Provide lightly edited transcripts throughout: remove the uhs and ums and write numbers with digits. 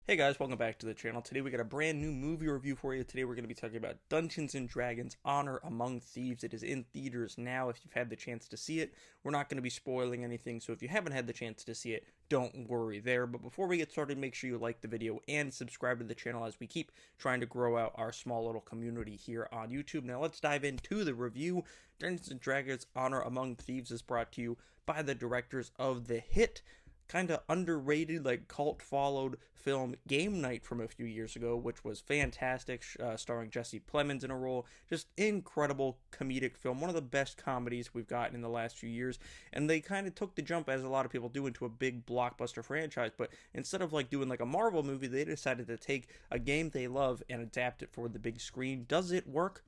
Hey guys, welcome back to the channel. Today we got a brand new movie review for you. Today we're going to be talking about Dungeons & Dragons Honor Among Thieves. It is in theaters now if you've had the chance to see it. We're not going to be spoiling anything, so if you haven't had the chance to see it, don't worry there. But before we get started, make sure you like the video and subscribe to the channel as we keep trying to grow out our small little community here on YouTube. Now let's dive into the review. Dungeons & Dragons Honor Among Thieves is brought to you by the directors of the hit kind of underrated, like cult followed film Game Night from a few years ago, which was fantastic, starring Jesse Plemons in a role. Just incredible comedic film, one of the best comedies we've gotten in the last few years. And they kind of took the jump, as a lot of people do, into a big blockbuster franchise. But instead of like doing like a Marvel movie, they decided to take a game they love and adapt it for the big screen. Does it work?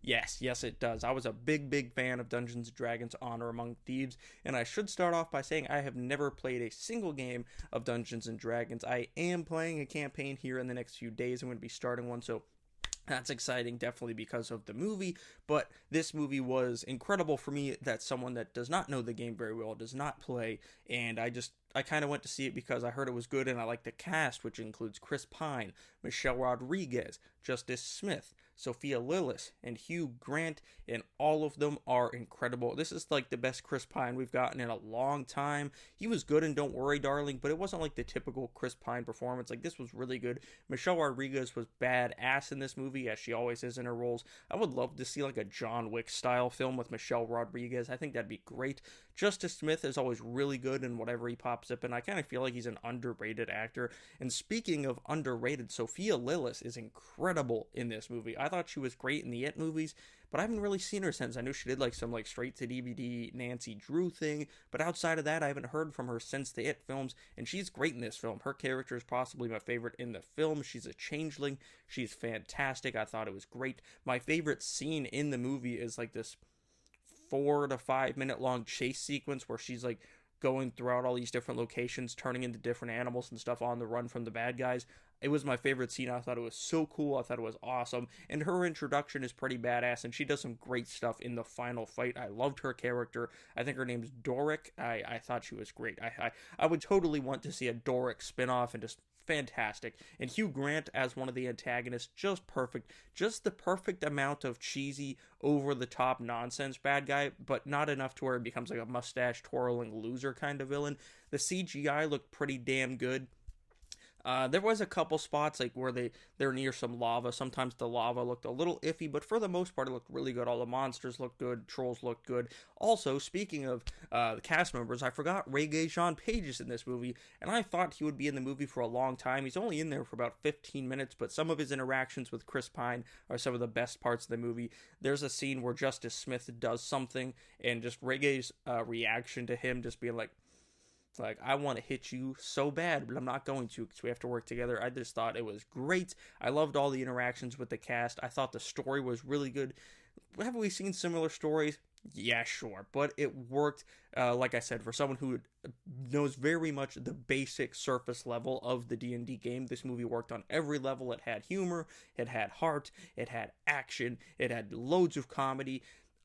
Yes, it does. I was a big fan of Dungeons & Dragons Honor Among Thieves, and I should start off by saying I have never played a single game of Dungeons & Dragons. I am playing a campaign here in the next few days. I'm going to be starting one, so that's exciting, definitely because of the movie, but this movie was incredible for me. That's someone that does not know the game very well, does not play, and I kind of went to see it because I heard it was good, and I like the cast, which includes Chris Pine, Michelle Rodriguez, Justice Smith, Sophia Lillis, and Hugh Grant, and all of them are incredible. This is like the best Chris Pine we've gotten in a long time. He was good in Don't Worry, Darling, but it wasn't like the typical Chris Pine performance. Like, this was really good. Michelle Rodriguez was badass in this movie, as she always is in her roles. I would love to see like a John Wick style film with Michelle Rodriguez. I think that'd be great. Justice Smith is always really good in whatever he pops up in. I kind of feel like he's an underrated actor. And speaking of underrated, Sophia Lillis is incredible in this movie. I thought she was great in the It movies, but I haven't really seen her since. I know she did like some like straight to DVD Nancy Drew thing, but outside of that, I haven't heard from her since the It films, and she's great in this film. Her character is possibly my favorite in the film. She's a changeling. She's fantastic. I thought it was great. My favorite scene in the movie is like this 4 to 5 minute long chase sequence where she's like going throughout all these different locations, turning into different animals and stuff on the run from the bad guys. It was my favorite scene. I thought it was so cool. I thought it was awesome. And her introduction is pretty badass, and she does some great stuff in the final fight. I loved her character. I think her name's Doric. I thought she was great. I would totally want to see a Doric spinoff, and just fantastic. And Hugh Grant as one of the antagonists, just perfect. Just the perfect amount of cheesy, over the top nonsense bad guy, but not enough to where it becomes like a mustache twirling loser kind of villain. The CGI looked pretty damn good. There was a couple spots like where they're near some lava. Sometimes the lava looked a little iffy, but for the most part, it looked really good. All the monsters looked good, trolls looked good. Also, speaking of the cast members, I forgot Regé-Jean Page is in this movie, and I thought he would be in the movie for a long time. He's only in there for about 15 minutes, but some of his interactions with Chris Pine are some of the best parts of the movie. There's a scene where Justice Smith does something, and just Regé's reaction to him just being like, I want to hit you so bad, but I'm not going to because we have to work together. I just thought it was great. I loved all the interactions with the cast. I thought the story was really good. Have we seen similar stories? Yeah, sure, but it worked. Like I said, for someone who knows very much the basic surface level of the D&D game, this movie worked on every level. It had humor, it had heart, it had action, it had loads of comedy.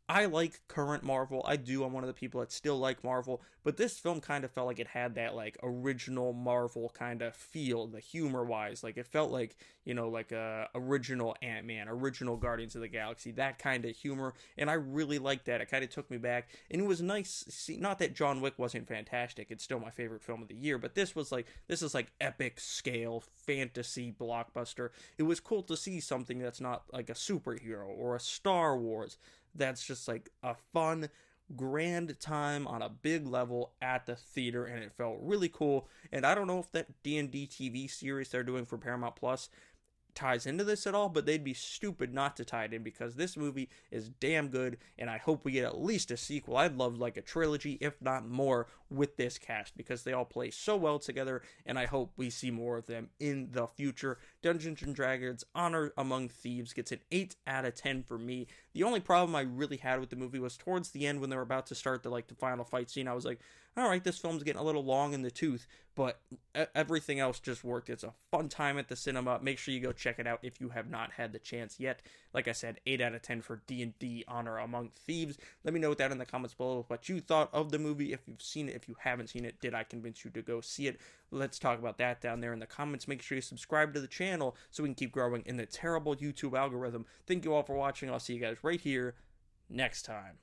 I like current Marvel. I do. I'm one of the people that still like Marvel, but this film kind of felt like it had that like original Marvel kind of feel, the humor wise. Like it felt like, like a original Ant-Man, original Guardians of the Galaxy, that kind of humor, and I really liked that. It kind of took me back, and it was nice. See, not that John Wick wasn't fantastic. It's still my favorite film of the year, but this is like epic scale fantasy blockbuster. It was cool to see something that's not like a superhero or a Star Wars, that's just like a fun, grand time on a big level at the theater, and it felt really cool. And I don't know if that D&D TV series they're doing for Paramount Plus ties into this at all, but they'd be stupid not to tie it in because this movie is damn good, and I hope we get at least a sequel. I'd love like a trilogy, if not more, with this cast because they all play so well together, and I hope we see more of them in the future. Dungeons and Dragons Honor Among Thieves gets an 8 out of 10 for me. The only problem I really had with the movie was towards the end when they were about to start the final fight scene. I was like, all right, this film's getting a little long in the tooth, but everything else just worked. It's a fun time at the cinema. Make sure you go check it out if you have not had the chance yet. Like I said, 8 out of 10 for D&D Honor Among Thieves. Let me know down in the comments below what you thought of the movie. If you've seen it, if you haven't seen it, did I convince you to go see it? Let's talk about that down there in the comments. Make sure you subscribe to the channel so we can keep growing in the terrible YouTube algorithm. Thank you all for watching. I'll see you guys right here next time.